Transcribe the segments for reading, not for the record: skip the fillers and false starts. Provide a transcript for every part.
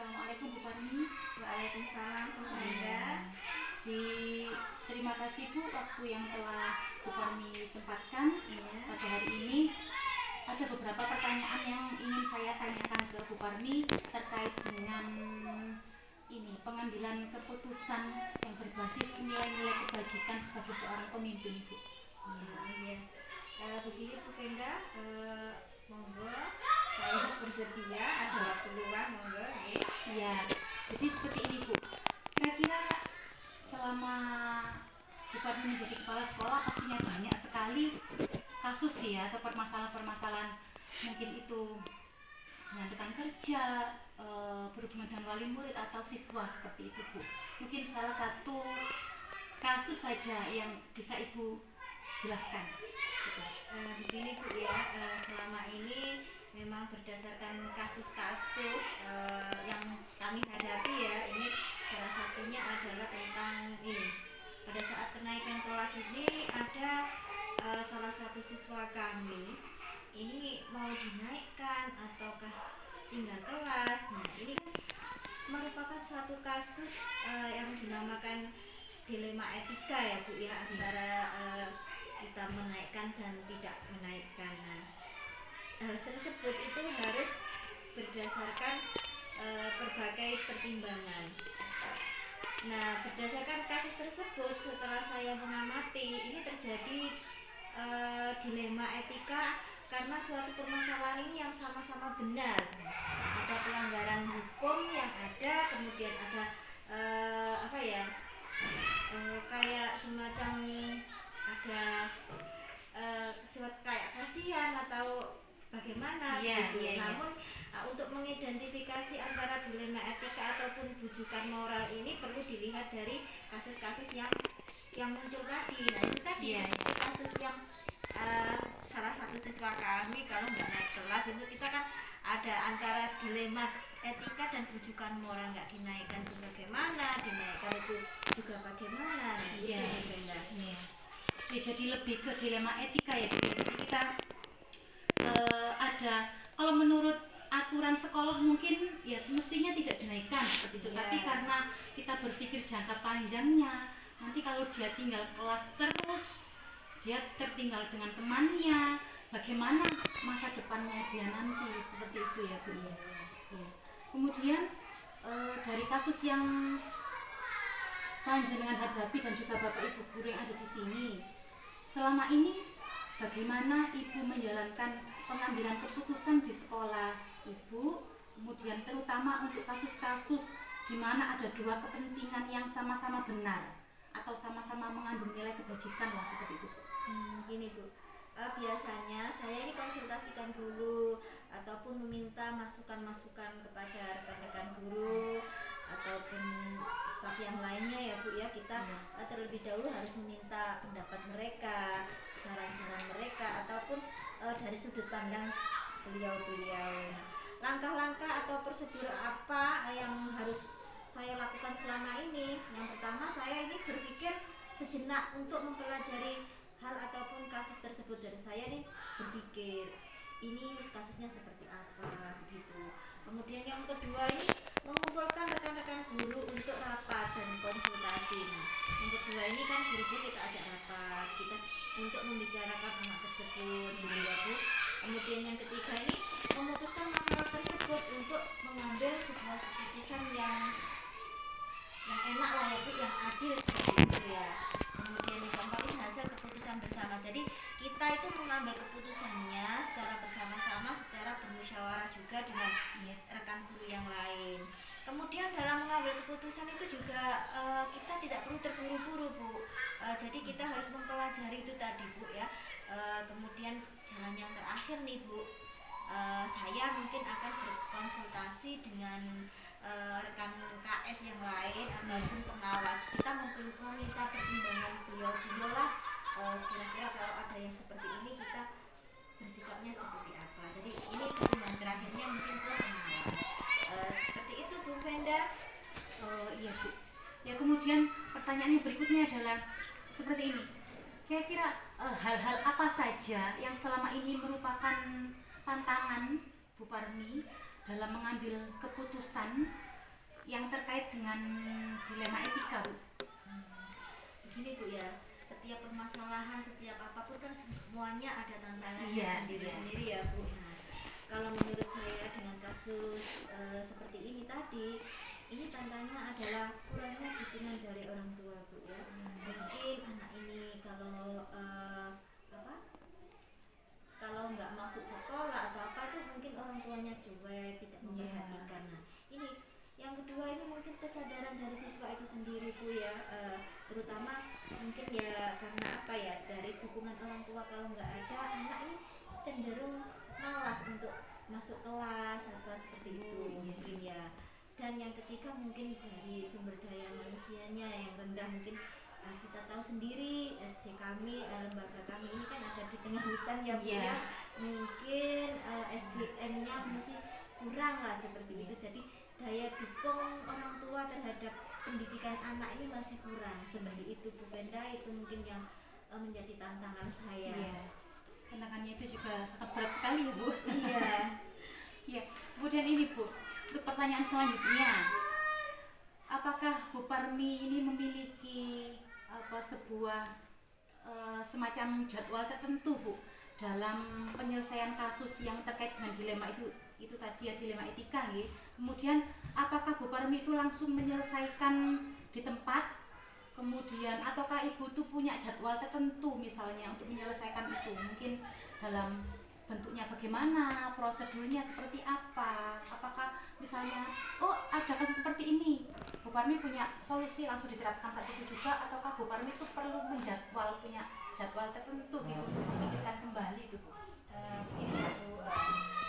Assalamualaikum Bu Parmi. Waalaikumsalam Bu Fanda. Terima kasih Bu waktu yang telah Bu Parmi sempatkan. Pada hari ini ada beberapa pertanyaan yang ingin saya tanyakan ke Bu Parmi terkait dengan pengambilan keputusan yang berbasis nilai-nilai kebajikan sebagai seorang pemimpin Bu. Begini Bu Fanda, monggo saya bersedia, ada waktu luang, monggo. Ya, jadi seperti ini Bu. Kira-kira selama Bu Parmi menjadi kepala sekolah pastinya banyak sekali kasus ya atau permasalahan-permasalahan, mungkin itu dengan rekan kerja, berhubungan dengan wali murid atau siswa seperti itu Bu. Mungkin salah satu kasus saja yang bisa Ibu jelaskan. Begini Bu ya, selama ini memang berdasarkan kasus-kasus yang kami hadapi ya, ini salah satunya adalah tentang ini. Pada saat kenaikan kelas ini ada salah satu siswa kami ini mau dinaikkan ataukah tinggal kelas. Nah ini kan merupakan suatu kasus yang dinamakan dilema etika ya Bu ya, antara kita menaikkan dan tidak menaikkan. Nah, hal tersebut itu harus berdasarkan berbagai pertimbangan. Nah, berdasarkan kasus tersebut, setelah saya mengamati, ini terjadi dilema etika karena suatu permasalahan ini yang sama-sama benar. Ada pelanggaran hukum yang ada, kemudian ada kayak semacam ada kayak kasihan atau bagaimana gitu. Namun untuk mengidentifikasi antara dilema etika ataupun bujukan moral ini perlu dilihat dari kasus-kasus yang muncul tadi. Nah itu tadi kasus yang salah satu siswa kami kalau nggak naik kelas itu kita kan ada antara dilema etika dan bujukan moral, nggak dinaikkan itu bagaimana, dinaikkan itu juga bagaimana. Jadi lebih ke dilema etika ya. Jadi kita ada, kalau menurut aturan sekolah mungkin ya semestinya tidak dinaikkan seperti itu. Tapi karena kita berpikir jangka panjangnya, nanti kalau dia tinggal kelas terus, dia tertinggal dengan temannya, bagaimana masa depannya dia nanti, seperti itu ya Bu. Kemudian dari kasus yang panjenengan hadapi dan juga Bapak Ibu guru yang ada di sini, selama ini bagaimana Ibu menjalankan pengambilan keputusan di sekolah Ibu, kemudian terutama untuk kasus-kasus di mana ada dua kepentingan yang sama-sama benar atau sama-sama mengandung nilai kebajikan lah seperti itu. Gini Bu, biasanya saya ini konsultasikan dulu ataupun meminta masukan-masukan kepada rekan-rekan guru ataupun staf yang lainnya ya Bu ya. Kita terlebih dahulu harus meminta pendapat mereka, saran-saran mereka ataupun dari sudut pandang beliau-beliau. Langkah-langkah atau prosedur apa yang harus saya lakukan selama ini? Yang pertama, saya ini berpikir sejenak untuk mempelajari hal ataupun kasus tersebut. Dari saya nih berpikir ini kasusnya seperti apa begitu. Kemudian yang kedua ini mengumpulkan rekan-rekan guru untuk rapat dan konsultasi. Yang kedua ini kan guru-guru kita ajak rapat, kita untuk membicarakan anak tersebut gitu ya Bu. Kemudian yang ketiga ini memutuskan masalah tersebut untuk mengambil sebuah keputusan yang enak lah ya Bu, yang adil seperti itu ya. Kemudian yang keempat ini hasil keputusan bersama. Jadi kita itu mengambil keputusannya secara bersama-sama, secara bermusyawarah juga dengan rekan guru yang lain. Kemudian dalam mengambil keputusan itu juga kita tidak perlu terburu-buru Bu. Jadi kita harus mempelajari itu tadi Bu ya. Kemudian jalan yang terakhir nih Bu, saya mungkin akan berkonsultasi dengan rekan KS yang lain ataupun pengawas. Kita meminta pertimbangan beliau-beliau lah, kira-kira kalau ada yang seperti ini kita bersikapnya seperti apa. Jadi ini pertimbangan terakhirnya mungkin ke pengawas. Seperti itu Bu Fenda. Iya Bu. Ya, kemudian pertanyaan yang berikutnya adalah seperti ini. Kira-kira hal-hal apa saja yang selama ini merupakan tantangan Bu Parmi dalam mengambil keputusan yang terkait dengan dilema etika, Bu. Begini Bu ya, setiap permasalahan, setiap apapun kan semuanya ada tantangannya Iya, sendiri-sendiri ya Bu. Nah, kalau menurut saya dengan kasus seperti ini tadi, ini tantangannya adalah kurangnya dukungan dari orang tua Bu ya. Mungkin anak ini kalau nggak masuk sekolah atau apa itu mungkin orang tuanya cuek, tidak memperhatikan. Nah, ini yang kedua ini mungkin kesadaran dari siswa itu sendiri Bu ya, terutama mungkin ya karena apa ya, dari dukungan orang tua kalau nggak ada, anak ini cenderung malas untuk masuk kelas apa seperti itu mungkin ya. Dan yang ketiga mungkin dari sumber daya manusianya yang rendah, mungkin kita tahu sendiri SD kami, lembaga kami ini kan ada di tengah hutan ya Bu ya, mungkin SDM-nya masih kurang lah seperti itu, jadi daya dukung orang tua terhadap pendidikan anak ini masih kurang seperti itu Bu Venda. Itu mungkin yang menjadi tantangan saya. Tantangannya itu juga sangat berat sekali ya Bu. Iya. Ya, kemudian ini Bu, untuk pertanyaan selanjutnya, apakah Bu Parmi ini memiliki sebuah semacam jadwal tertentu Bu dalam penyelesaian kasus yang terkait dengan dilema itu tadi ya, dilema etika ya. Kemudian apakah Bu Parmi itu langsung menyelesaikan di tempat, kemudian ataukah Ibu tuh punya jadwal tertentu misalnya untuk menyelesaikan itu, mungkin dalam bentuknya bagaimana, prosedurnya seperti apa, apakah misalnya ada kasus seperti ini, Bu Parmi punya solusi langsung diterapkan saat itu juga, ataukah Bu Parmi itu perlu punya jadwal tertentu gitu untuk memikirkan kembali itu Bu?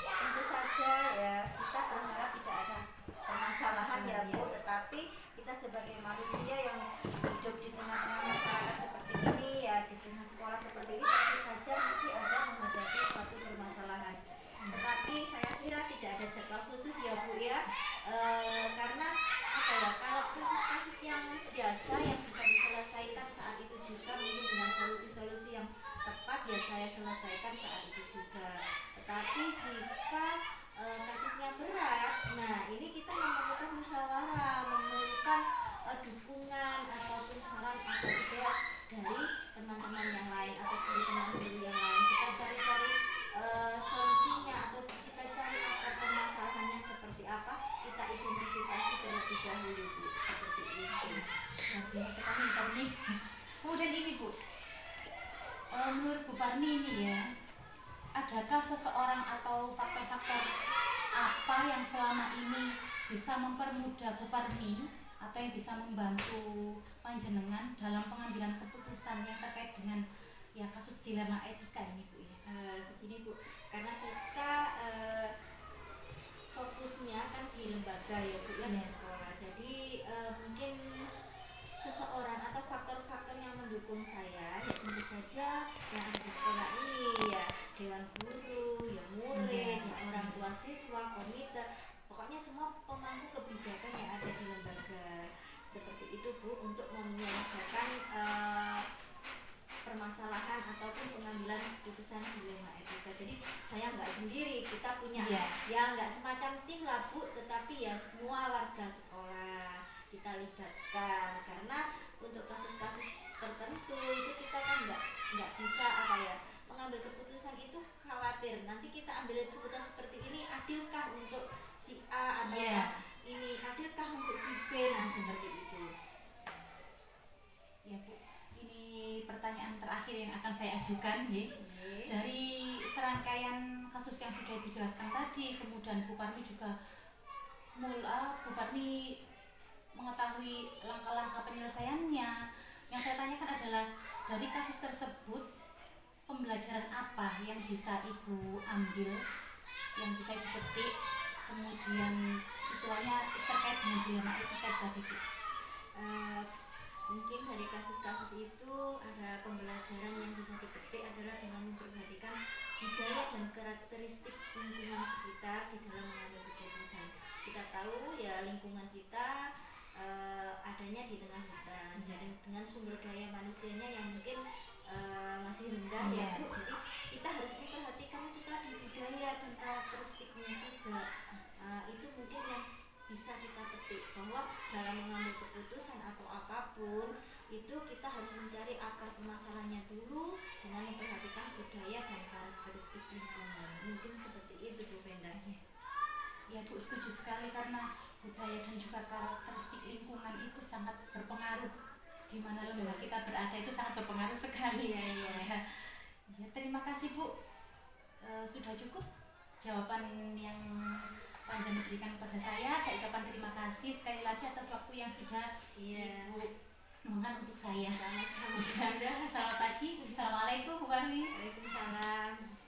Tentu saja ya, kita berharap tidak ada permasalahan ya Bu, tetapi kita sebagai manusia yang hidup di tengah-tengah masyarakat seperti ini ya, di tengah sekolah seperti ini, tentu saja mesti ada menghadapi suatu permasalahan. Tetapi saya kira tidak ada jadwal khusus ya Bu ya, karena apa ya, kalau kasus-kasus yang biasa yang bisa diselesaikan saat itu juga mungkin dengan solusi-solusi yang tepat ya saya selesaikan saat itu juga. Tetapi jika kasusnya berat, nah ini kita memerlukan musyawarah, memerlukan dukungan ataupun saran atau ide dari teman-teman yang lain atau dari teman-teman yang lain. Kita cari-cari solusinya atau kita cari akar permasalahannya seperti apa, kita identifikasi terlebih dahulu Bu, seperti itu. Biasa sekali Bu Parmi. Kemudian ini Bu, menurut Bu Parmi ini ya, adakah seseorang atau faktor-faktor apa yang selama ini bisa mempermudah Bu Parmi atau yang bisa membantu panjenengan dalam pengambilan keputusan yang terkait dengan ya kasus dilema etika ini Bu ya? Begini Bu, karena kita fokusnya kan di lembaga ya Bu ya, di sekolah. Jadi mungkin seseorang atau faktor-faktor yang mendukung saya ya tentu saja yang ada di sekolah ini ya, dewan guru, ya murid, ya orang tua siswa, komite, pokoknya semua pemangku kebijakan yang ada di lembaga seperti itu Bu, untuk menyelesaikan permasalahan ataupun pengambilan keputusan dilema etika. Jadi saya nggak sendiri, kita punya ya nggak semacam tim lah Bu, tetapi ya semua warga sekolah kita libatkan, karena untuk kasus-kasus tertentu itu kita kan nggak bisa apa ya, mengambil keputusan itu khawatir nanti kita ambil keputusan seperti ini adilkah untuk si A atau ini adilkah untuk si B, nah seperti itu. Ya Bu, ini pertanyaan terakhir yang akan saya ajukan ya. Dari serangkaian kasus yang sudah Ibu jelaskan tadi, kemudian Bu Parmi juga Bu Parmi mengetahui langkah-langkah penyelesaiannya. Yang saya tanyakan adalah dari kasus tersebut pembelajaran apa yang bisa Ibu ambil, yang bisa Ibu petik, kemudian istilahnya terkait dengan dilema etika tadi Bu? Mungkin dari kasus-kasus itu ada pembelajaran yang bisa dipetik adalah dengan memperhatikan budaya dan karakteristik lingkungan sekitar di dalam mengambil keputusan. Kita tahu ya lingkungan kita adanya di tengah hutan, jadi dengan sumber daya manusianya yang mungkin masih rendah ya Bu, jadi kita harus memperhatikan itu tadi budaya dan karakteristiknya juga. Itu mungkin yang bisa kita petik bahwa dalam mengambil keputusan atau apapun itu kita harus mencari akar permasalahannya dulu dengan memperhatikan budaya dan karakteristik lingkungan. Mungkin seperti itu Bu Venda. Ya Bu, setuju sekali karena budaya dan juga karakteristik lingkungan itu sangat berpengaruh di mana lembaga kita berada, itu sangat berpengaruh sekali. Iya. Ya, terima kasih Bu. Sudah cukup jawaban yang Panjang diberikan kepada saya. Saya ucapkan terima kasih sekali lagi atas waktu yang sudah Ibu luangkan untuk saya. Sama-sama. Selamat pagi. Assalamualaikum warahmatullahi wabarakatuh. Waalaikumsalam.